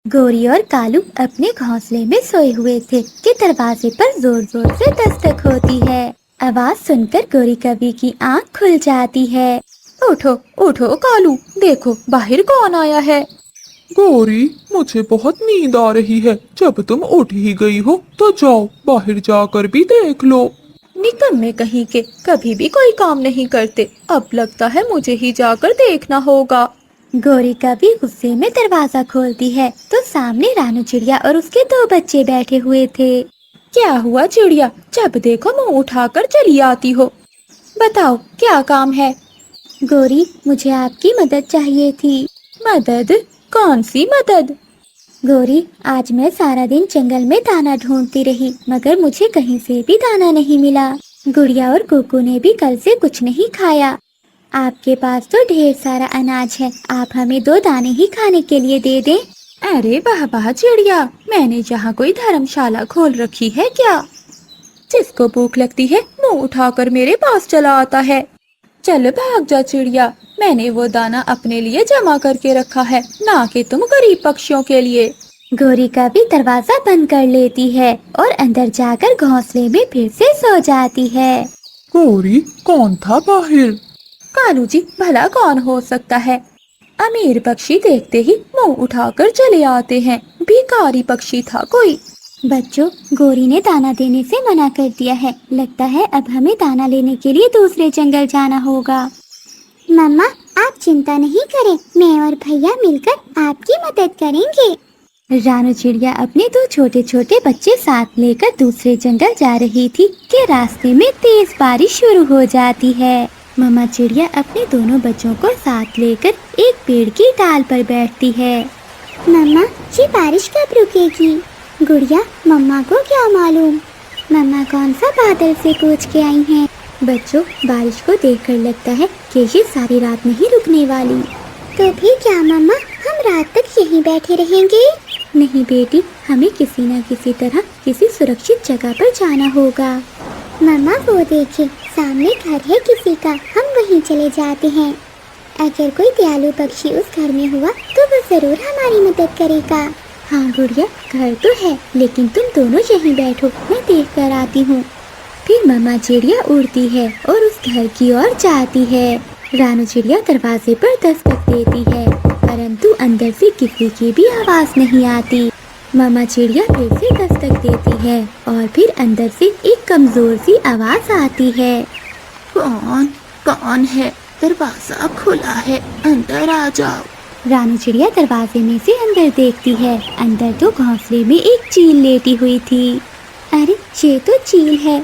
गोरी और कालू अपने घोंसले में सोए हुए थे कि दरवाजे पर जोर जोर से दस्तक होती है। आवाज सुनकर गोरी कवि की आंख खुल जाती है। उठो उठो कालू, देखो बाहर कौन आया है। गौरी, मुझे बहुत नींद आ रही है। जब तुम उठ ही गई हो तो जाओ बाहर जाकर भी देख लो। निकम्मे कहीं के, कभी भी कोई काम नहीं करते। अब लगता है मुझे ही जाकर देखना होगा। गोरी कवि गुस्से में दरवाजा खोलती है तो सामने रानू चिड़िया और उसके दो बच्चे बैठे हुए थे। क्या हुआ चिड़िया, जब देखो मुंह उठाकर चली आती हो। बताओ क्या काम है। गोरी, मुझे आपकी मदद चाहिए थी। मदद? कौन सी मदद? गोरी, आज मैं सारा दिन जंगल में दाना ढूंढती रही मगर मुझे कहीं से भी दाना नहीं मिला। गुड़िया और कुकू ने भी कल से कुछ नहीं खाया। आपके पास तो ढेर सारा अनाज है, आप हमें 2 दाने ही खाने के लिए दे दें। अरे वाह वाह चिड़िया, मैंने जहाँ कोई धर्मशाला खोल रखी है क्या? जिसको भूख लगती है मुंह उठाकर मेरे पास चला आता है। चल भाग जा चिड़िया, मैंने वो दाना अपने लिए जमा करके रखा है, ना कि तुम गरीब पक्षियों के लिए। गोरी का भी दरवाजा बंद कर लेती है और अंदर जाकर घोंसले में फिर से सो जाती है। गौरी, कौन था बाहर? कालू जी, भला कौन हो सकता है। अमीर पक्षी देखते ही मुंह उठाकर चले आते हैं, भिखारी पक्षी था कोई। बच्चों, गोरी ने दाना देने से मना कर दिया है। लगता है अब हमें दाना लेने के लिए दूसरे जंगल जाना होगा। मम्मा, आप चिंता नहीं करें, मैं और भैया मिलकर आपकी मदद करेंगे। रानू चिड़िया अपने 2 छोटे छोटे बच्चे साथ लेकर दूसरे जंगल जा रही थी कि रास्ते में तेज बारिश शुरू हो जाती है। मम्मा चिड़िया अपने दोनों बच्चों को साथ लेकर एक पेड़ की डाल पर बैठती है। मम्मा, ये बारिश कब रुकेगी? गुड़िया, मम्मा को क्या मालूम। मम्मा कौन सा बादल से पूछ के आई हैं। बच्चों, बारिश को देखकर लगता है कि ये सारी रात नहीं रुकने वाली। तो फिर क्या मम्मा, हम रात तक यहीं बैठे रहेंगे? नहीं बेटी, हमें किसी न किसी तरह किसी सुरक्षित जगह पर जाना होगा। मम्मा वो देखिए, सामने घर है किसी का, हम वहीं चले जाते हैं। अगर कोई दयालु पक्षी उस घर में हुआ तो वो जरूर हमारी मदद करेगा। हाँ गुड़िया, घर तो है, लेकिन तुम दोनों यहीं बैठो, मैं देख कर आती हूँ। फिर मम्मा चिड़िया उड़ती है और उस घर की ओर जाती है। रानू चिड़िया दरवाजे पर दस्तक देती है, परंतु अंदर से किसी की भी आवाज नहीं आती। मम्मा चिड़िया फिर से दस्तक देती है और फिर अंदर से एक कमजोर सी आवाज आती है। कौन है? दरवाजा खुला है, अंदर आ जाओ। रानू चिड़िया दरवाजे में से अंदर देखती है। अंदर तो घोंसले में एक चील लेटी हुई थी। अरे, ये तो चील है।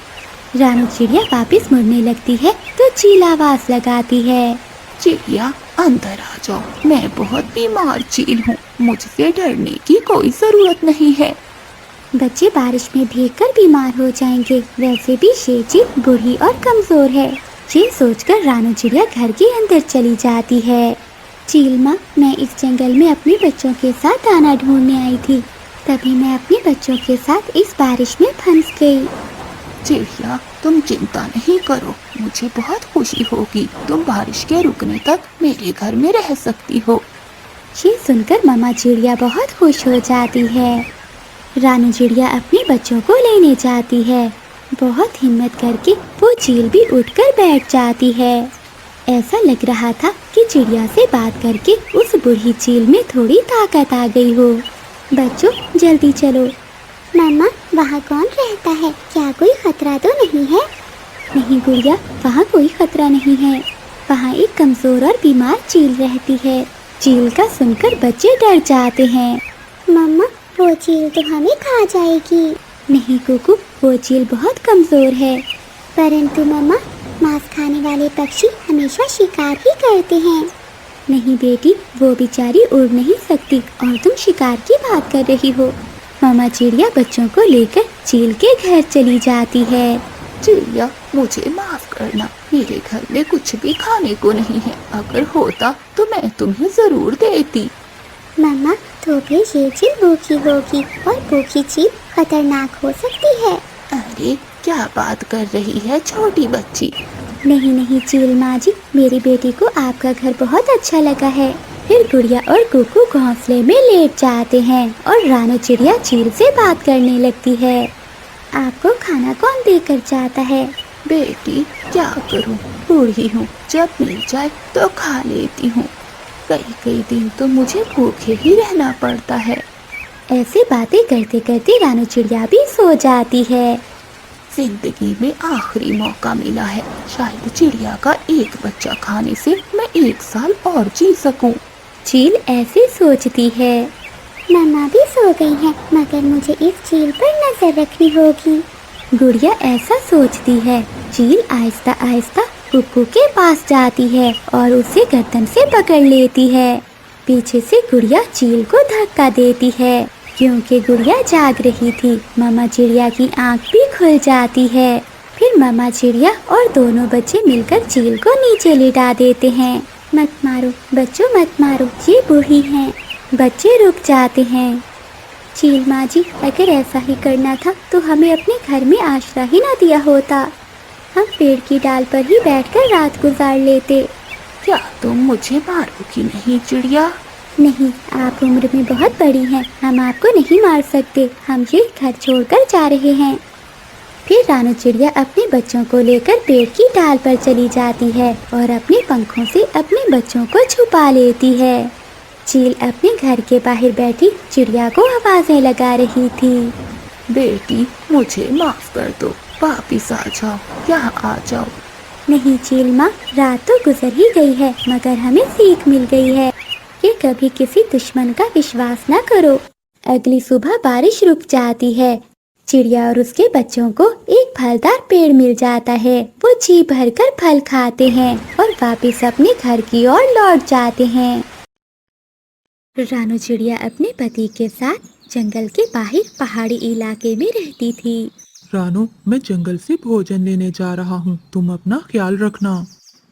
रानू चिड़िया वापस मुड़ने लगती है तो चील आवाज लगाती है। चिड़िया, अंदर आ जाओ, मैं बहुत बीमार चील हूँ, मुझसे डरने की कोई जरूरत नहीं है। बच्चे बारिश में भीगकर बीमार हो जाएंगे, वैसे भी ये चील बूढ़ी और कमजोर है। ये सोचकर रानू चिड़िया घर के अंदर चली जाती है। चील माँ, मैं इस जंगल में अपने बच्चों के साथ दाना ढूंढने आई थी, तभी मैं अपने बच्चों के साथ इस बारिश में फंस गई। चिड़िया, तुम चिंता नहीं करो, मुझे बहुत खुशी होगी, तुम बारिश के रुकने तक मेरे घर में रह सकती हो। ये सुनकर मम्मा चिड़िया बहुत खुश हो जाती है। रानू चिड़िया अपने बच्चों को लेने जाती है। बहुत हिम्मत करके वो चील भी उठकर बैठ जाती है। ऐसा लग रहा था कि चिड़िया से बात करके उस बूढ़ी चील में थोड़ी ताकत आ गई हो। बच्चों, जल्दी चलो। मम्मा, वहाँ कौन रहता है? क्या कोई खतरा तो नहीं है? नहीं गुड़िया, वहाँ कोई खतरा नहीं है। वहाँ एक कमजोर और बीमार चील रहती है। चील का सुनकर बच्चे डर जाते हैं। मम्मा, वो चील तो हमें खा जाएगी। नहीं कुकू, वो चील बहुत कमजोर है। परंतु मम्मा, मांस खाने वाले पक्षी हमेशा शिकार ही करते हैं। नहीं बेटी, वो बेचारी उड़ नहीं सकती और तुम शिकार की बात कर रही हो। मामा चिड़िया बच्चों को लेकर चील के घर चली जाती है। चिड़िया, मुझे माफ करना, मेरे घर में कुछ भी खाने को नहीं है, अगर होता तो मैं तुम्हें जरूर देती। मामा, तो फिर ये चील भूखी होगी और भूखी चील खतरनाक हो सकती है। अरे, क्या बात कर रही है छोटी बच्ची। नहीं नहीं चील माँ जी, मेरी बेटी को आपका घर बहुत अच्छा लगा है। फिर गुड़िया और कुकू घोंसले में लेट जाते हैं और रानू चिड़िया चील से बात करने लगती है। आपको खाना कौन देकर जाता है? बेटी क्या करूं, बूढ़ी हूँ, जब मिल जाए तो खा लेती हूँ। कई कई दिन तो मुझे भूखे ही रहना पड़ता है। ऐसे बातें करते करते रानू चिड़िया भी सो जाती है। जिंदगी में आखिरी मौका मिला है, शायद चिड़िया का एक बच्चा खाने से मैं 1 साल और जी सकूं। चील ऐसे सोचती है। मम्मा भी सो गई है, मगर मुझे इस चील पर नजर रखनी होगी। गुड़िया ऐसा सोचती है। चील आहिस्ता आहिस्ता कुकू के पास जाती है और उसे गर्दन से पकड़ लेती है। पीछे से गुड़िया चील को धक्का देती है। क्योंकि गुड़िया जाग रही थी, मामा चिड़िया की आंख भी खुल जाती है। फिर मामा चिड़िया और दोनों बच्चे मिलकर चील को नीचे लिटा देते हैं। मत मारो बच्चों, मत मारो, ये बूढ़ी हैं। बच्चे रुक जाते हैं। चील माँ जी, अगर ऐसा ही करना था तो हमें अपने घर में आश्रय ही ना दिया होता। हम पेड़ की डाल पर ही बैठकर रात गुजार लेते। क्या तुम मुझे मारोगी नहीं चिड़िया? नहीं, आप उम्र में बहुत बड़ी हैं, हम आपको नहीं मार सकते। हम ये घर छोड़कर जा रहे हैं। फिर रानू चिड़िया अपने बच्चों को लेकर पेड़ की डाल पर चली जाती है और अपने पंखों से अपने बच्चों को छुपा लेती है। चील अपने घर के बाहर बैठी चिड़िया को आवाजें लगा रही थी। बेटी मुझे माफ कर दो, वापिस आ जाओ, यहाँ आ जाओ। नहीं चील माँ, रात तो गुजर ही गई है, मगर हमें सीख मिल गई है कि कभी किसी दुश्मन का विश्वास न करो। अगली सुबह बारिश रुक जाती है। चिड़िया और उसके बच्चों को एक फलदार पेड़ मिल जाता है। वो जी भरकर फल खाते हैं और वापस अपने घर की ओर लौट जाते हैं। रानू चिड़िया अपने पति के साथ जंगल के बाहर पहाड़ी इलाके में रहती थी। रानू, मैं जंगल से भोजन लेने जा रहा हूँ, तुम अपना ख्याल रखना।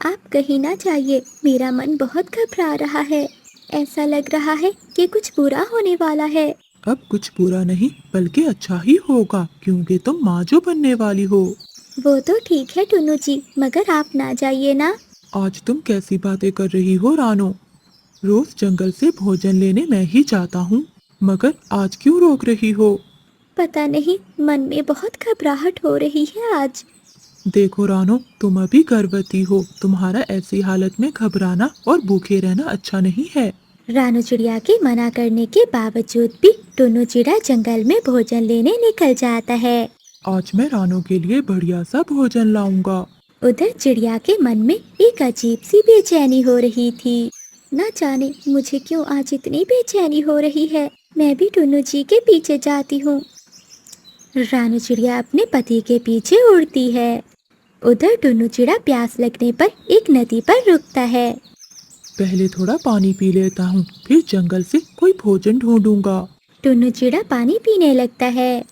आप कहीं ना जाइए, मेरा मन बहुत घबरा रहा है। ऐसा लग रहा है कि कुछ बुरा होने वाला है। अब कुछ बुरा नहीं बल्कि अच्छा ही होगा, क्योंकि तुम माँ जो बनने वाली हो। वो तो ठीक है टुन्नू जी, मगर आप ना जाइए ना। आज तुम कैसी बातें कर रही हो रानू? रोज जंगल से भोजन लेने मैं ही जाता हूँ, मगर आज क्यों रोक रही हो? पता नहीं, मन में बहुत घबराहट हो रही है आज। देखो रानू, तुम अभी गर्भवती हो, तुम्हारा ऐसी हालत में घबराना और भूखे रहना अच्छा नहीं है। रानू चिड़िया के मना करने के बावजूद भी टुन्नू चिड़ा जंगल में भोजन लेने निकल जाता है। आज मैं रानू के लिए बढ़िया सा भोजन लाऊंगा। उधर चिड़िया के मन में एक अजीब सी बेचैनी हो रही थी। न जाने मुझे क्यों आज इतनी बेचैनी हो रही है। मैं भी टुन्नू जी के पीछे जाती हूँ। रानू चिड़िया अपने पति के पीछे उड़ती है। उधर टुन्नू चिड़ा प्यास लगने पर एक नदी पर रुकता है। पहले थोड़ा पानी पी लेता हूँ, फिर जंगल से कोई भोजन ढूंढूंगा। टुन्नू चिड़ा पानी पीने लगता है।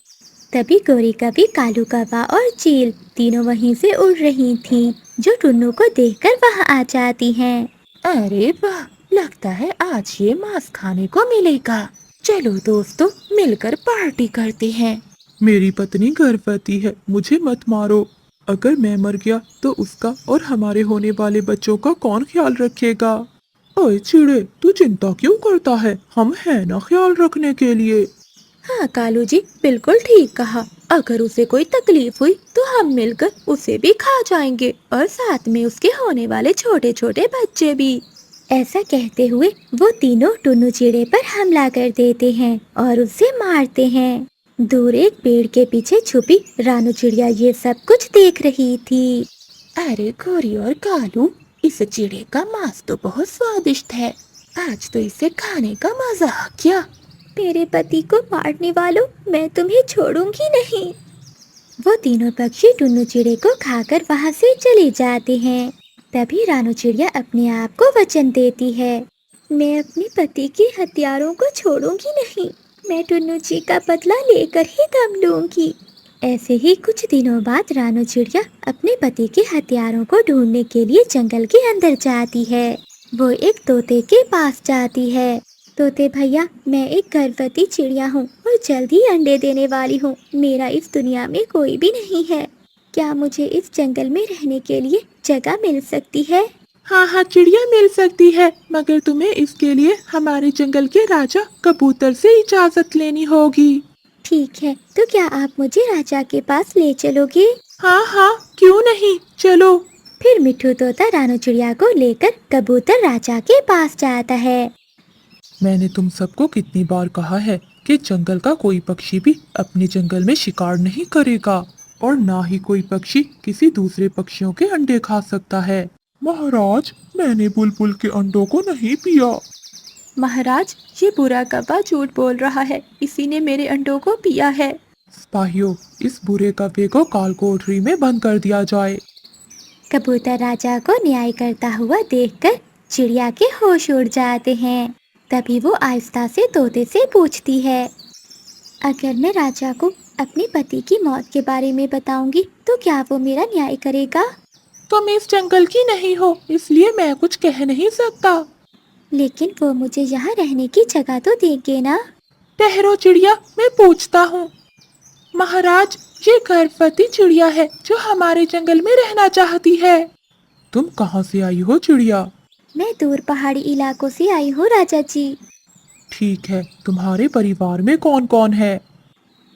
तभी गोरी कभी, कालू कौवा और चील तीनों वहीं से उड़ रही थीं, जो टुन्नू को देखकर वहां आ जाती हैं। अरे वाह, लगता है आज ये मांस खाने को मिलेगा। चलो दोस्तों, मिलकर पार्टी करते हैं। मेरी पत्नी गर्भवती है, मुझे मत मारो। अगर मैं मर गया तो उसका और हमारे होने वाले बच्चों का कौन ख्याल रखेगा? ओए चिड़े, तू चिंता क्यों करता है? हम हैं ना ख्याल रखने के लिए। हाँ कालू जी, बिल्कुल ठीक कहा। अगर उसे कोई तकलीफ हुई तो हम मिलकर उसे भी खा जाएंगे और साथ में उसके होने वाले छोटे छोटे बच्चे भी। ऐसा कहते हुए वो तीनों टुन्नू चिड़े पर हमला कर देते हैं और उसे मारते हैं। दूर एक पेड़ के पीछे छुपी रानू चिड़िया ये सब कुछ देख रही थी। अरे गोरी और कालू, इस चिड़े का मांस तो बहुत स्वादिष्ट है। आज तो इसे खाने का मजा आ गया। मेरे पति को मारने वालों, मैं तुम्हें छोड़ूंगी नहीं। वो तीनों पक्षी टुन्नू चिड़े को खाकर वहां से चले जाते हैं। तभी रानू चिड़िया अपने आप को वचन देती है, मैं अपने पति के हथियारों को छोड़ूंगी नहीं। मैं टुन्नू जी का बदला लेकर ही दम लूंगी। ऐसे ही कुछ दिनों बाद रानू चिड़िया अपने पति के हथियारों को ढूंढने के लिए जंगल के अंदर जाती है। वो एक तोते के पास जाती है। तोते भैया, मैं एक गर्भवती चिड़िया हूँ और जल्द ही अंडे देने वाली हूँ। मेरा इस दुनिया में कोई भी नहीं है। क्या मुझे इस जंगल में रहने के लिए जगह मिल सकती है? हाँ हाँ चिड़िया मिल सकती है, मगर तुम्हें इसके लिए हमारे जंगल के राजा कबूतर से इजाजत लेनी होगी। ठीक है, तो क्या आप मुझे राजा के पास ले चलोगे? हाँ हाँ क्यों नहीं, चलो। फिर मिट्ठू तोता रानू चिड़िया को लेकर कबूतर राजा के पास जाता है। मैंने तुम सबको कितनी बार कहा है कि जंगल का कोई पक्षी भी अपने जंगल में शिकार नहीं करेगा, और ना ही कोई पक्षी किसी दूसरे पक्षियों के अंडे खा सकता है। महाराज, मैंने बुलबुल के अंडों को नहीं पिया। महाराज, ये बुरा कौवा झूठ बोल रहा है, इसी ने मेरे अंडों को पिया है। सिपाहियों, इस बुरे कौवे को काल कोठरी में बंद कर दिया जाए। कबूतर राजा को न्याय करता हुआ देखकर चिड़िया के होश उड़ जाते हैं। तभी वो आहिस्ता से तोते से पूछती है, अगर मैं राजा को अपने पति की मौत के बारे में बताऊंगी तो क्या वो मेरा न्याय करेगा? तुम इस जंगल की नहीं हो, इसलिए मैं कुछ कह नहीं सकता। लेकिन वो मुझे यहाँ रहने की जगह तो देंगे ना? ठहरो चिड़िया, मैं पूछता हूँ। महाराज, ये गर्भवती चिड़िया है जो हमारे जंगल में रहना चाहती है। तुम कहाँ से आई हो चिड़िया? मैं दूर पहाड़ी इलाकों से आई हूँ राजा जी। ठीक है, तुम्हारे परिवार में कौन कौन है?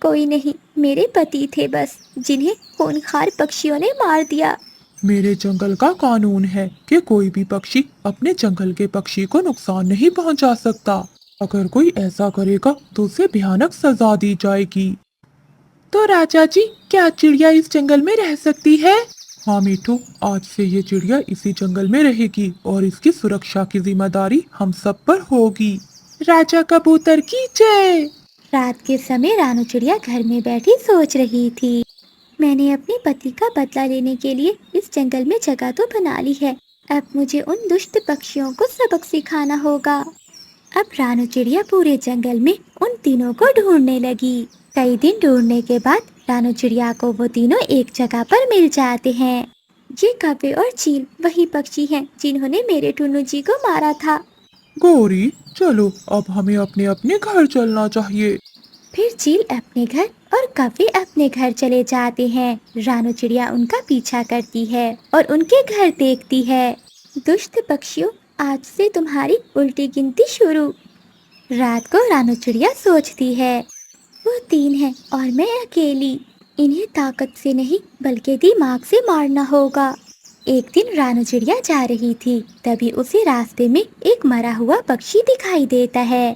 कोई नहीं, मेरे पति थे बस, जिन्हें खूंखार पक्षियों ने मार दिया। मेरे जंगल का कानून है कि कोई भी पक्षी अपने जंगल के पक्षी को नुकसान नहीं पहुंचा सकता। अगर कोई ऐसा करेगा तो उसे भयानक सजा दी जाएगी। तो राजा जी, क्या चिड़िया इस जंगल में रह सकती है? हाँ मिठू, आज से ये चिड़िया इसी जंगल में रहेगी और इसकी सुरक्षा की जिम्मेदारी हम सब पर होगी। राजा कबूतर की जय। रात के समय रानू चिड़िया घर में बैठी सोच रही थी, मैंने अपने पति का बदला लेने के लिए इस जंगल में जगह तो बना ली है, अब मुझे उन दुष्ट पक्षियों को सबक सिखाना होगा। अब रानू चिड़िया पूरे जंगल में उन तीनों को ढूंढने लगी। कई दिन ढूंढने के बाद रानू चिड़िया को वो तीनों एक जगह पर मिल जाते हैं। ये कौवे और चील वही पक्षी हैं जिन्होंने मेरे टुन्नू जी को मारा था। गौरी, चलो अब हमें अपने अपने घर चलना चाहिए। फिर चील अपने घर और कौवे अपने घर चले जाते हैं। रानू चिड़िया उनका पीछा करती है और उनके घर देखती है। दुष्ट पक्षियों, आज से तुम्हारी उल्टी गिनती शुरू। रात को रानू चिड़िया सोचती है, वो तीन हैं और मैं अकेली, इन्हें ताकत से नहीं बल्कि दिमाग से मारना होगा। एक दिन रानू चिड़िया जा रही थी, तभी उसे रास्ते में एक मरा हुआ पक्षी दिखाई देता है।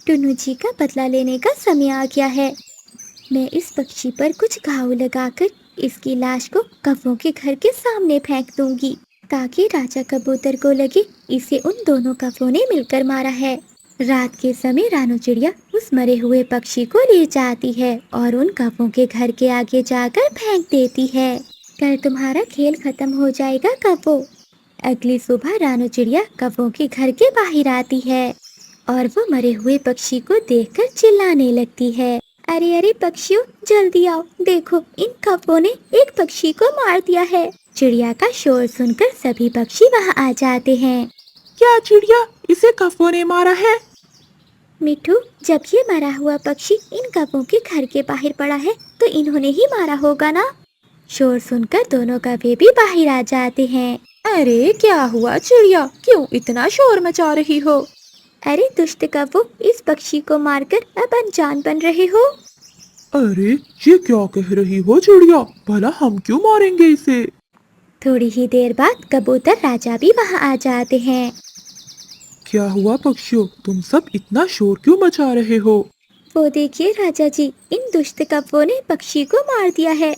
टुन्नू जी का बदला लेने का समय आ गया है। मैं इस पक्षी पर कुछ घाव लगाकर इसकी लाश को कौवों के घर के सामने फेंक दूंगी, ताकि राजा कबूतर को लगे इसे उन दोनों कौवों ने मिलकर मारा है। रात के समय रानू चिड़िया उस मरे हुए पक्षी को ले जाती है और उन कौवों के घर के आगे जाकर फेंक देती है। कल तुम्हारा खेल खत्म हो जाएगा कौवों। अगली सुबह रानू चिड़िया कौवों के घर के बाहर आती है और वो मरे हुए पक्षी को देखकर चिल्लाने लगती है, अरे अरे पक्षियों, जल्दी आओ, देखो इन कौवों ने एक पक्षी को मार दिया है। चिड़िया का शोर सुनकर सभी पक्षी वहाँ आ जाते हैं। क्या चिड़िया, इसे कौवों ने मारा है? मिठू, जब ये मरा हुआ पक्षी इन कौवों के घर के बाहर पड़ा है तो इन्होंने ही मारा होगा ना। शोर सुनकर दोनों कौवे भी बाहर आ जाते हैं। अरे क्या हुआ चिड़िया, क्यों इतना शोर मचा रही हो? अरे दुष्ट कौवों, इस पक्षी को मारकर अब अनजान बन रहे हो। अरे ये क्या कह रही हो चिड़िया, भला हम क्यों मारेंगे इसे? थोड़ी ही देर बाद कबूतर राजा भी वहाँ आ जाते हैं। क्या हुआ पक्षियों, तुम सब इतना शोर क्यों मचा रहे हो? वो देखिए राजा जी, इन दुष्ट कौवों ने पक्षी को मार दिया है।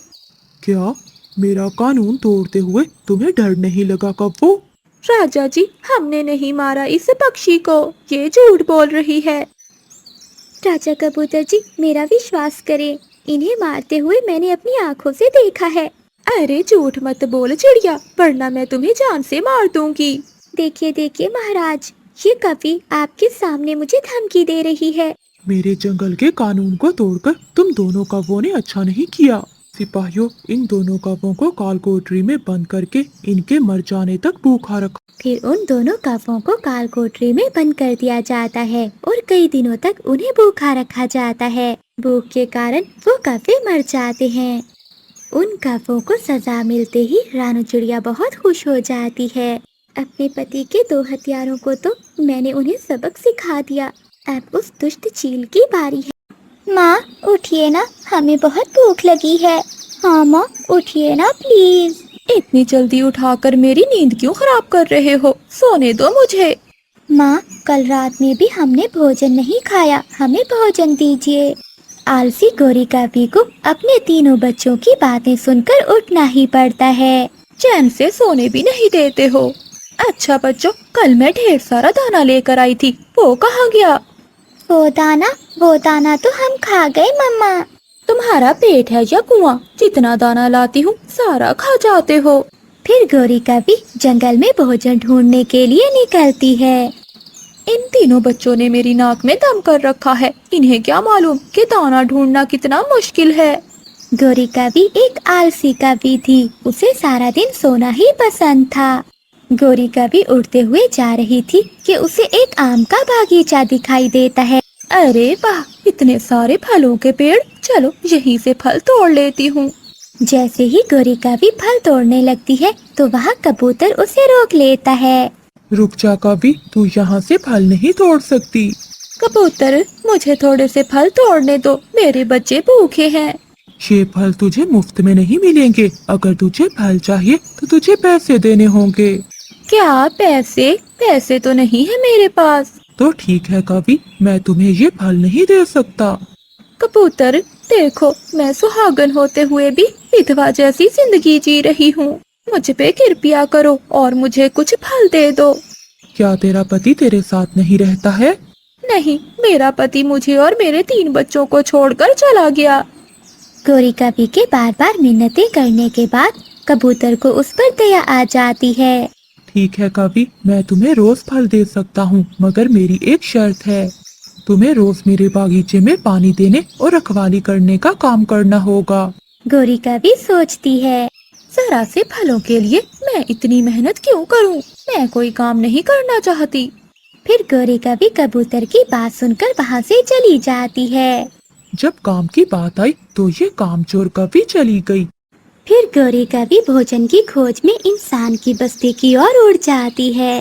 क्या मेरा कानून तोड़ते हुए तुम्हें डर नहीं लगा कौवों? राजा जी, हमने नहीं मारा इस पक्षी को, ये झूठ बोल रही है। राजा कबूतर जी, मेरा विश्वास करें, इन्हें मारते हुए मैंने अपनी आँखों से देखा है। अरे झूठ मत बोल चिड़िया, वरना मैं तुम्हें जान से मार दूंगी। देखिए देखिए महाराज, ये कौवी आपके सामने मुझे धमकी दे रही है। मेरे जंगल के कानून को तोड़कर तुम दोनों कौवों ने अच्छा नहीं किया। सिपाहियों, इन दोनों कौवों को काल कोठरी में बंद करके इनके मर जाने तक भूखा रखो। फिर उन दोनों कौवों को काल कोठरी में बंद कर दिया जाता है और कई दिनों तक उन्हें भूखा रखा जाता है। भूख के कारण वो कौवे मर जाते हैं। उन कौवों को सजा मिलते ही रानू चिड़िया बहुत खुश हो जाती है। अपने पति के 2 हथियारों को तो मैंने उन्हें सबक सिखा दिया। अब उस दुष्ट चील की बारी है। माँ उठिए ना, हमें बहुत भूख लगी है। हाँ माँ उठिए ना प्लीज। इतनी जल्दी उठाकर मेरी नींद क्यों खराब कर रहे हो? सोने दो मुझे। माँ कल रात में भी हमने भोजन नहीं खाया, हमें भोजन दीजिए। आलसी गोरी कावी को अपने तीनों बच्चों की बातें सुनकर उठना ही पड़ता है। चैन से सोने भी नहीं देते हो। अच्छा बच्चों, कल मैं ढेर सारा दाना लेकर आई थी, वो कहाँ गया? वो दाना तो हम खा गए मम्मा। तुम्हारा पेट है या कुआं? जितना दाना लाती हूँ सारा खा जाते हो। फिर गोरी कावी जंगल में भोजन ढूंढने के लिए निकलती है। इन तीनों बच्चों ने मेरी नाक में दम कर रखा है। इन्हें क्या मालूम कि दाना ढूंढना कितना मुश्किल है। गोरी कावी एक आलसी कावी थी, उसे सारा दिन सोना ही पसंद था। गोरी कावी उड़ते हुए जा रही थी कि उसे एक आम का बागीचा दिखाई देता है। अरे वाह, इतने सारे फलों के पेड़, चलो यहीं से फल तोड़ लेती हूँ। जैसे ही गोरी कावी फल तोड़ने लगती है तो वहाँ कबूतर उसे रोक लेता है। रुक जा कावी, तू यहाँ से फल नहीं तोड़ सकती। कबूतर, मुझे थोड़े से फल तोड़ने दो, मेरे बच्चे भूखे हैं। ये फल तुझे मुफ्त में नहीं मिलेंगे। अगर तुझे फल चाहिए तो तुझे पैसे देने होंगे। क्या पैसे? पैसे तो नहीं है मेरे पास। तो ठीक है कावी, मैं तुम्हें ये फल नहीं दे सकता। कबूतर देखो, मैं सुहागन होते हुए भी विधवा जैसी जिंदगी जी रही हूँ। मुझ पे कृपया करो और मुझे कुछ फल दे दो। क्या तेरा पति तेरे साथ नहीं रहता है? नहीं, मेरा पति मुझे और मेरे 3 बच्चों को छोड़कर चला गया। गोरी कावी के बार बार मिन्नतें करने के बाद कबूतर को उस पर दया आ जाती है। ठीक है कावी, मैं तुम्हें रोज फल दे सकता हूँ, मगर मेरी एक शर्त है। तुम्हें रोज मेरे बागीचे में पानी देने और रखवाली करने का काम करना होगा। गोरी कावी सोचती है, जरा से फलों के लिए मैं इतनी मेहनत क्यों करूं? मैं कोई काम नहीं करना चाहती। फिर गोरी कावी कबूतर की बात सुनकर वहाँ से चली जाती है। जब काम की बात आई तो ये कामचोर कावी चली गई। फिर गोरी कावी भोजन की खोज में इंसान की बस्ती की ओर उड़ जाती है।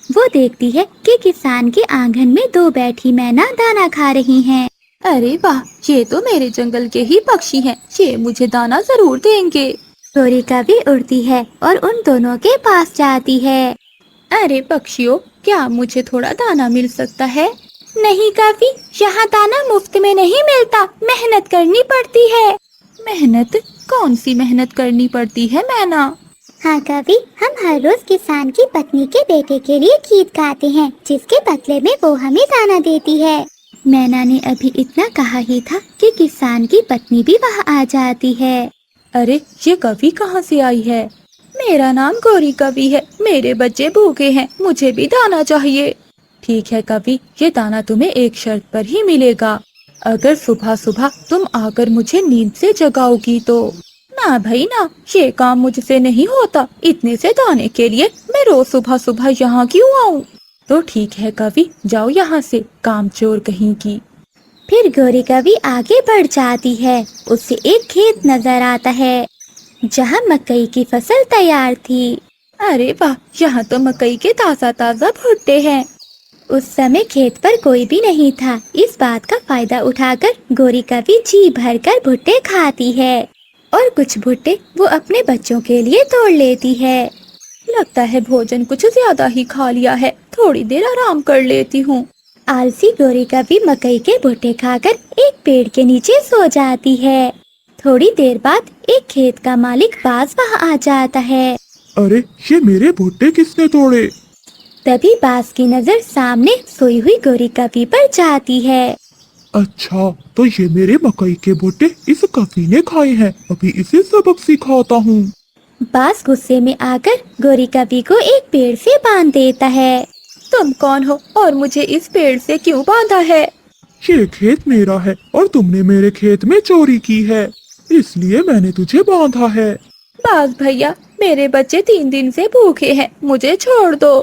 वो देखती है कि किसान के आंगन में 2 बैठी मैना दाना खा रही हैं। अरे वाह, ये तो मेरे जंगल के ही पक्षी हैं। ये मुझे दाना जरूर देंगे। गोरी कावी उड़ती है और उन दोनों के पास जाती है। अरे पक्षियों, क्या मुझे थोड़ा दाना मिल सकता है? नहीं कावी, यहाँ दाना मुफ्त में नहीं मिलता, मेहनत करनी पड़ती है। मेहनत? कौन सी मेहनत करनी पड़ती है मैना? हाँ कावी, हम हर रोज किसान की पत्नी के बेटे के लिए गीत गाते हैं, जिसके बदले में वो हमें दाना देती है। मैना ने अभी इतना कहा ही था कि किसान की पत्नी भी वहाँ आ जाती है। अरे ये कवि कहाँ से आई है? मेरा नाम गौरी कवि है, मेरे बच्चे भूखे हैं, मुझे भी दाना चाहिए। ठीक है कवि, ये दाना तुम्हें एक शर्त पर ही मिलेगा। अगर सुबह सुबह तुम आकर मुझे नींद से जगाओगी तो। ना भाई ना, ये काम मुझसे नहीं होता। इतने से दाने के लिए मैं रोज सुबह सुबह यहाँ क्यों आऊँ? तो ठीक है कवि, जाओ यहाँ से, कामचोर कहीं की। फिर गोरी कावी आगे बढ़ जाती है। उसे एक खेत नजर आता है जहाँ मकई की फसल तैयार थी। अरे वाह, यहाँ तो मकई के ताजा ताजा भुट्टे हैं। उस समय खेत पर कोई भी नहीं था। इस बात का फायदा उठाकर गोरी कावी जी भरकर भुट्टे खाती है और कुछ भुट्टे वो अपने बच्चों के लिए तोड़ लेती है। लगता है भोजन कुछ ज्यादा ही खा लिया है, थोड़ी देर आराम कर लेती हूँ। आलसी गोरी कावी मकई के भुट्टे खाकर एक पेड़ के नीचे सो जाती है। थोड़ी देर बाद एक खेत का मालिक बाज वहाँ आ जाता है। अरे ये मेरे भुट्टे किसने तोड़े? तभी बाज की नजर सामने सोई हुई गोरी कावी पर जाती है। अच्छा, तो ये मेरे मकई के भुट्टे इस कवि ने खाए हैं। अभी इसे सबक सिखाता हूँ। बाज गुस्से में आकर गोरी कावी को एक पेड़ से बांध देता है। तुम कौन हो और मुझे इस पेड़ से क्यों बांधा है? ये खेत मेरा है और तुमने मेरे खेत में चोरी की है, इसलिए मैंने तुझे बांधा है। बाज भैया, मेरे बच्चे 3 दिन से भूखे हैं, मुझे छोड़ दो।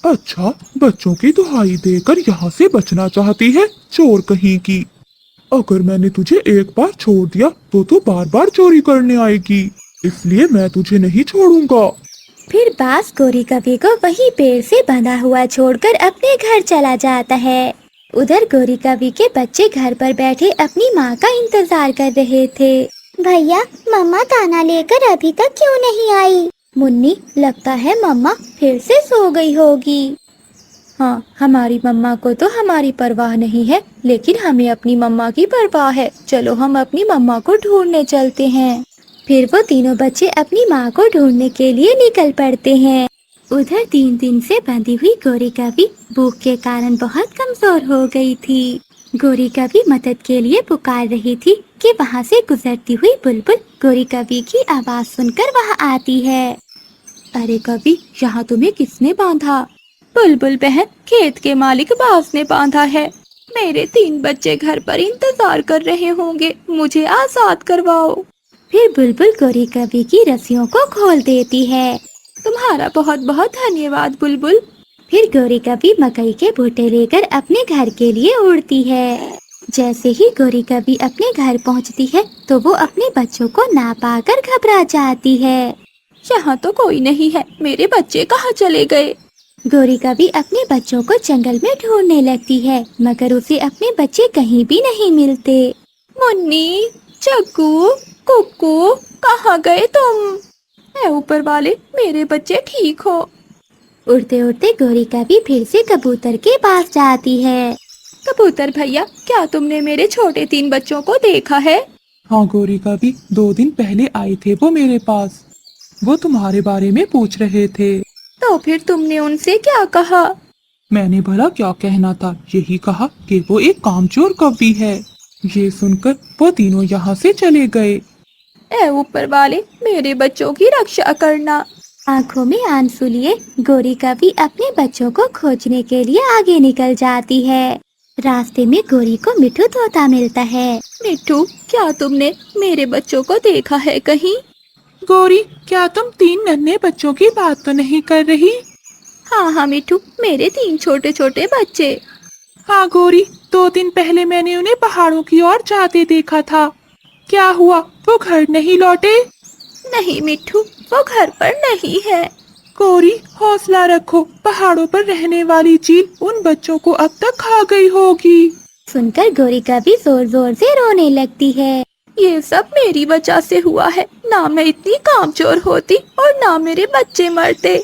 अच्छा, बच्चों की दुहाई देकर यहाँ से बचना चाहती है, चोर कहीं की। अगर मैंने तुझे एक बार छोड़ दिया तो तू बार बार चोरी करने आएगी, इसलिए मैं तुझे नहीं छोड़ूंगा। फिर बास गोरी कवि को वही पेड़ से बंधा हुआ छोड़कर अपने घर चला जाता है। उधर गोरी कवि के बच्चे घर पर बैठे अपनी माँ का इंतजार कर रहे थे। भैया, मम्मा दाना लेकर अभी तक क्यों नहीं आई? मुन्नी, लगता है मम्मा फिर से सो गई होगी। हाँ, हमारी मम्मा को तो हमारी परवाह नहीं है, लेकिन हमें अपनी मम्मा की परवाह है। चलो हम अपनी मम्मा को ढूंढने चलते हैं। फिर वो तीनों बच्चे अपनी माँ को ढूंढने के लिए निकल पड़ते हैं। उधर 3 दिन से बंधी हुई गोरी कवि भूख के कारण बहुत कमजोर हो गई थी। गोरी कवि मदद के लिए पुकार रही थी कि वहाँ से गुजरती हुई बुलबुल गोरी कवि की आवाज सुनकर वहाँ आती है। अरे कवि, यहाँ तुम्हें किसने बांधा? बुलबुल बहन, खेत के मालिक बास ने बांधा है। मेरे 3 बच्चे घर पर इंतजार कर रहे होंगे, मुझे आजाद करवाओ। फिर बुलबुल गोरी कवि की रस्सियों को खोल देती है। तुम्हारा बहुत बहुत धन्यवाद बुलबुल। फिर गोरी कवि मकई के भुट्टे लेकर अपने घर के लिए उड़ती है। जैसे ही गोरी कवि अपने घर पहुंचती है तो वो अपने बच्चों को ना पाकर घबरा जाती है। यहाँ तो कोई नहीं है, मेरे बच्चे कहाँ चले गए? गोरी कवि अपने बच्चों को जंगल में ढूंढने लगती है, मगर उसे अपने बच्चे कहीं भी नहीं मिलते। मुन्नी, चक्कू, कुक्कू, कहाँ गए तुम? ऐ ऊपर वाले, मेरे बच्चे ठीक हो। उड़ते उड़ते गोरी कवि फिर से कबूतर के पास जाती है। कबूतर भैया, क्या तुमने मेरे छोटे 3 बच्चों को देखा है? हाँ गोरी कवि, 2 दिन पहले आए थे वो मेरे पास। वो तुम्हारे बारे में पूछ रहे थे। तो फिर तुमने उनसे क्या कहा? मैंने भला क्या कहना था, यही कहा कि वो एक कामचोर कवि है। ये सुनकर वो तीनों यहाँ से चले गए। ऐ ऊपर वाले, मेरे बच्चों की रक्षा करना। आंखों में आंसू लिए गोरी कवि अपने बच्चों को खोजने के लिए आगे निकल जाती है। रास्ते में गोरी को मिठू तोता मिलता है। मिठू, क्या तुमने मेरे बच्चों को देखा है कहीं? गोरी, क्या तुम 3 नन्हे बच्चों की बात तो नहीं कर रही? हाँ हाँ मिठू, मेरे 3 छोटे छोटे बच्चे। हाँ गोरी, 2 दिन पहले मैंने उन्हें पहाड़ों की ओर जाते देखा था। क्या हुआ, वो घर नहीं लौटे? नहीं मिठू, वो घर पर नहीं है। गोरी, हौसला रखो, पहाड़ों पर रहने वाली चील उन बच्चों को अब तक खा गई होगी। सुनकर गोरी कवि जोर जोर से रोने लगती है। ये सब मेरी वजह से हुआ है। ना मैं इतनी कामचोर होती और ना मेरे बच्चे मरते।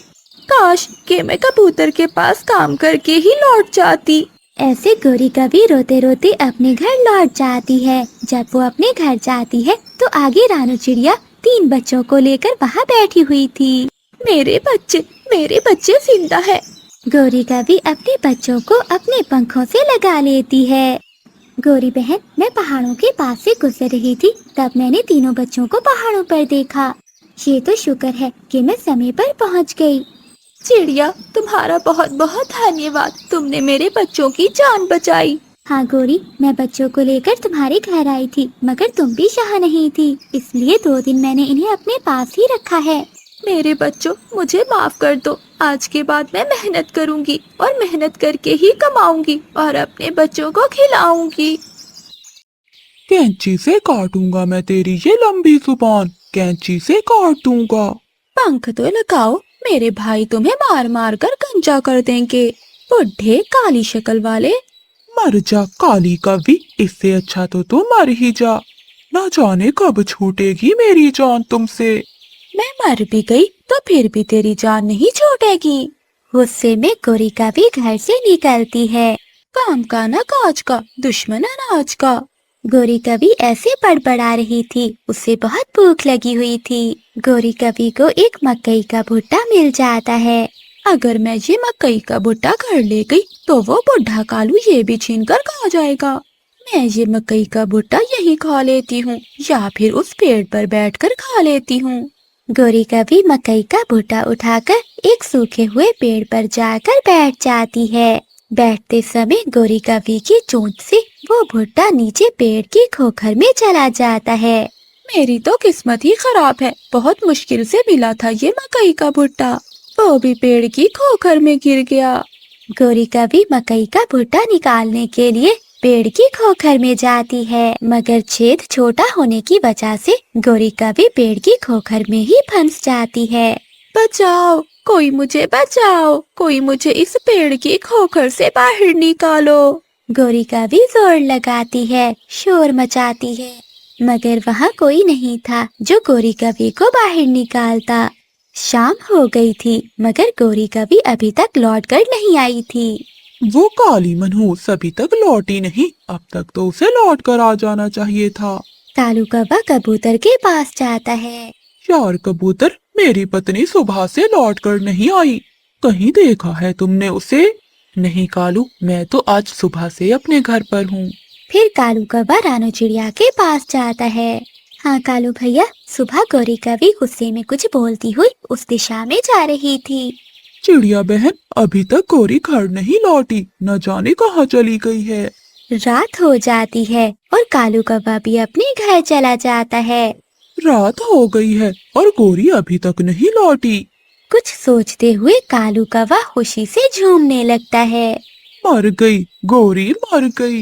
काश कि मैं कबूतर के पास काम करके ही लौट जाती। ऐसे गोरी कवि रोते रोते अपने घर लौट जाती है। जब वो अपने घर जाती है तो आगे रानू चिड़िया 3 बच्चों को लेकर वहाँ बैठी हुई थी। मेरे बच्चे जिंदा है। गोरी कवि अपने बच्चों को अपने पंखों से लगा लेती है। गोरी बहन, मैं पहाड़ों के पास से गुजर रही थी, तब मैंने तीनों बच्चों को पहाड़ों पर देखा। ये तो शुक्र है कि मैं समय पर पहुंच गई। चिड़िया, तुम्हारा बहुत बहुत धन्यवाद, तुमने मेरे बच्चों की जान बचाई। हाँ गोरी, मैं बच्चों को लेकर तुम्हारे घर आई थी, मगर तुम भी यहाँ नहीं थी, इसलिए 2 दिन मैंने इन्हें अपने पास ही रखा है। मेरे बच्चों, मुझे माफ कर दो। आज के बाद मैं मेहनत करूंगी और मेहनत करके ही कमाऊंगी और अपने बच्चों को खिलाऊंगी। कैंची से काटूंगा मैं तेरी ये लंबी जुबान, कैंची से काट दूंगा। पंख तो लगाओ, मेरे भाई तुम्हें मार मार कर गंजा कर देंगे। बुढ़े काली शक्ल वाले। मर जा काली कवि, इससे अच्छा तो तू मर ही जा। ना जाने कब छूटेगी मेरी जान तुमसे। मैं मर भी गई तो फिर भी तेरी जान नहीं छूटेगी। गुस्से में गोरी कवि घर से निकलती है। काम का ना काज का, दुश्मन अनाज का। गोरी कवि ऐसे बड़बड़ा रही थी, उसे बहुत भूख लगी हुई थी। गोरी कवि को एक मकई का भुट्टा मिल जाता है। अगर मैं ये मकई का भुट्टा घर ले गई तो वो बुढ़ा कालू ये भी छीन कर खा जाएगा। मैं ये मकई का भुट्टा यही खा लेती हूँ या फिर उस पेड़ पर बैठकर खा लेती हूँ। गोरी कवि मकई का भुट्टा उठाकर एक सूखे हुए पेड़ पर जाकर बैठ जाती है। बैठते समय गोरी कवि की चोंच से वो भुट्टा नीचे पेड़ की खोखर में चला जाता है। मेरी तो किस्मत ही खराब है, बहुत मुश्किल से मिला था ये मकई का भुट्टा, वो भी पेड़ की खोखर में गिर गया। गोरी कवि मकई का भुट्टा निकालने के लिए पेड़ की खोखर में जाती है, मगर छेद छोटा होने की वजह से गोरी कवि पेड़ की खोखर में ही फंस जाती है। बचाओ, कोई मुझे बचाओ, कोई मुझे इस पेड़ की खोखर से बाहर निकालो। गौरी का भी जोर लगाती है, शोर मचाती है, मगर वहाँ कोई नहीं था जो गौरी कवि को बाहर निकालता। शाम हो गई थी, मगर गौरी कवि अभी तक लौट कर नहीं आई थी। वो काली मनहूस अभी तक लौटी नहीं, अब तक तो उसे लौट कर आ जाना चाहिए था। कालू कौवा कबूतर के पास जाता है। यार कबूतर, मेरी पत्नी सुबह से लौट कर नहीं आई, कहीं देखा है तुमने उसे? नहीं कालू, मैं तो आज सुबह से अपने घर पर हूँ। फिर कालू कौवा रानू चिड़िया के पास जाता है। हाँ कालू भैया, सुबह गौरी कवि गुस्से में कुछ बोलती हुई उस दिशा में जा रही थी। चिड़िया बहन, अभी तक गौरी घर नहीं लौटी, न जाने कहाँ चली गई है। रात हो जाती है और कालू कौवा भी अपने घर चला जाता है। रात हो गई है और गौरी अभी तक नहीं लौटी। कुछ सोचते हुए कालू कौवा खुशी से झूमने लगता है। मर गई, गौरी मर गई,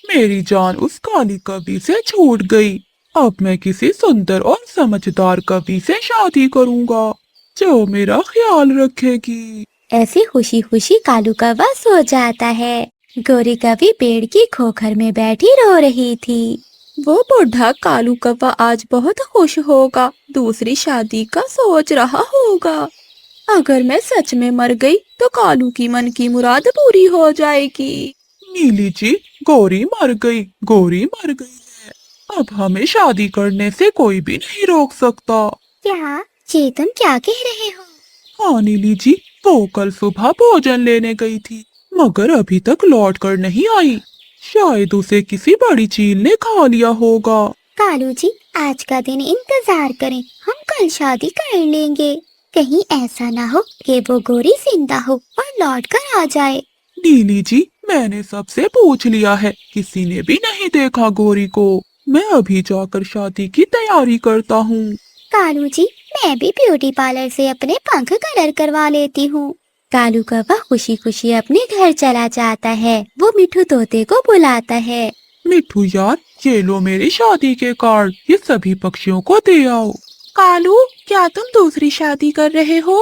मेरी जान उस काली कवि से छूट गई। अब मैं किसी सुंदर और समझदार कवि से शादी करूंगा जो मेरा ख्याल रखेगी। ऐसे खुशी खुशी कालू कौवा सो जाता है। गौरी कवि पेड़ की खोखर में बैठी रो रही थी। वो बूढ़ा कालू कौवा आज बहुत खुश होगा, दूसरी शादी का सोच रहा होगा। अगर मैं सच में मर गई तो कालू की मन की मुराद पूरी हो जाएगी। नीली जी, गौरी मर गई, गौरी मर गई है। अब हमें शादी करने से कोई भी नहीं रोक सकता। क्या ये तुम क्या कह रहे हो? हाँ नीली जी, वो कल सुबह भोजन लेने गई थी, मगर अभी तक लौट कर नहीं आई। शायद उसे किसी बड़ी चील ने खा लिया होगा। कालू जी, आज का दिन इंतजार करें, हम कल शादी कर लेंगे। कहीं ऐसा ना हो कि वो गौरी जिंदा हो और लौट कर आ जाए। नीली जी, मैंने सबसे पूछ लिया है, किसी ने भी नहीं देखा गौरी को। मैं अभी जाकर शादी की तैयारी करता हूँ। कालू जी, मैं भी ब्यूटी पार्लर से अपने पंख कलर करवा लेती हूँ। कालू कौवा खुशी खुशी अपने घर चला जाता है। वो मिठू तोते को बुलाता है। मिठू यार, ये लो मेरी शादी के कार्ड, ये सभी पक्षियों को दे आओ। कालू, क्या तुम दूसरी शादी कर रहे हो?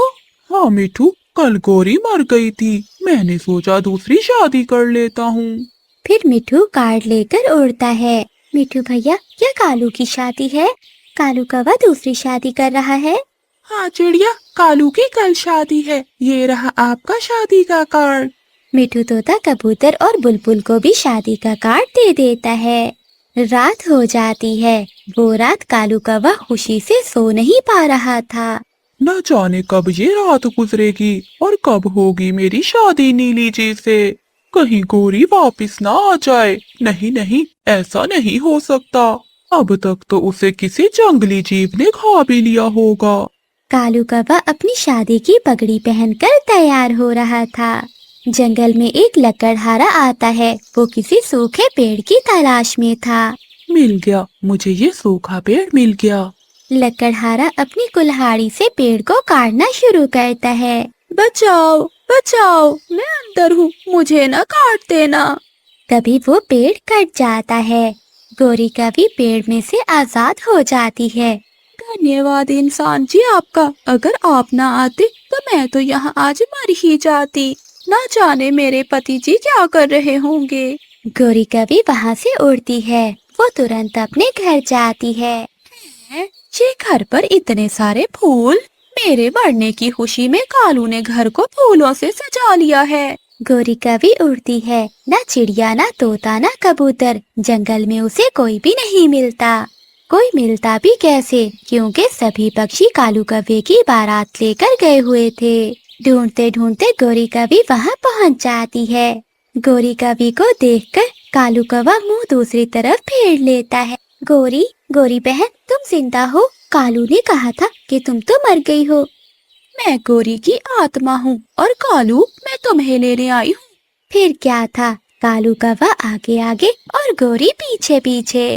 हाँ मिठू, कल गौरी मर गई थी, मैंने सोचा दूसरी शादी कर लेता हूँ। फिर मिठू कार्ड लेकर उड़ता है। मिठू भैया, क्या कालू की शादी है? कालू कौवा दूसरी शादी कर रहा है। हाँ चिड़िया, कालू की कल शादी है, ये रहा आपका शादी का कार्ड। मिठू तोता कबूतर और बुलबुल को भी शादी का कार्ड दे देता है। रात हो जाती है। वो रात कालू कौवा खुशी से सो नहीं पा रहा था। न जाने कब ये रात गुजरेगी और कब होगी मेरी शादी नीली जी से। कहीं गौरी वापस ना आ जाए। नहीं नहीं, ऐसा नहीं हो सकता। अब तक तो उसे किसी जंगली जीव ने खा भी लिया होगा। कालू कौवा अपनी शादी की पगड़ी पहनकर तैयार हो रहा था। जंगल में एक लकड़हारा आता है। वो किसी सूखे पेड़ की तलाश में था। मिल गया, मुझे ये सूखा पेड़ मिल गया। लकड़हारा अपनी कुल्हाड़ी से पेड़ को काटना शुरू करता है। बचाओ बचाओ, मैं अंदर हूँ, मुझे न काट देना। तभी वो पेड़ कट जाता है। गौरी कवि पेड़ में से आजाद हो जाती है। धन्यवाद इंसान जी आपका, अगर आप ना आते तो मैं तो यहाँ आज मर ही जाती। ना जाने मेरे पति जी क्या कर रहे होंगे। गौरी कवि वहाँ से उड़ती है। वो तुरंत अपने घर जाती है। ये घर पर इतने सारे फूल, मेरे मरने की खुशी में कालू ने घर को फूलों से सजा लिया है। गौरी कवि उड़ती है। ना चिड़िया, ना तोता, ना कबूतर, जंगल में उसे कोई भी नहीं मिलता। कोई मिलता भी कैसे, क्योंकि सभी पक्षी कालू कौवे की बारात लेकर गए हुए थे। ढूंढते ढूंढते गौरी कवि वहाँ पहुँच जाती है। गौरी कवि को देखकर कालू कौवा मुंह दूसरी तरफ फेर लेता है। गौरी, गौरी बहन, तुम जिंदा हो? कालू ने कहा था कि तुम तो मर गई हो। मैं गौरी की आत्मा हूँ और कालू, मैं तुम्हें लेने आई हूँ। फिर क्या था, कालू कौवा आगे आगे और गौरी पीछे पीछे।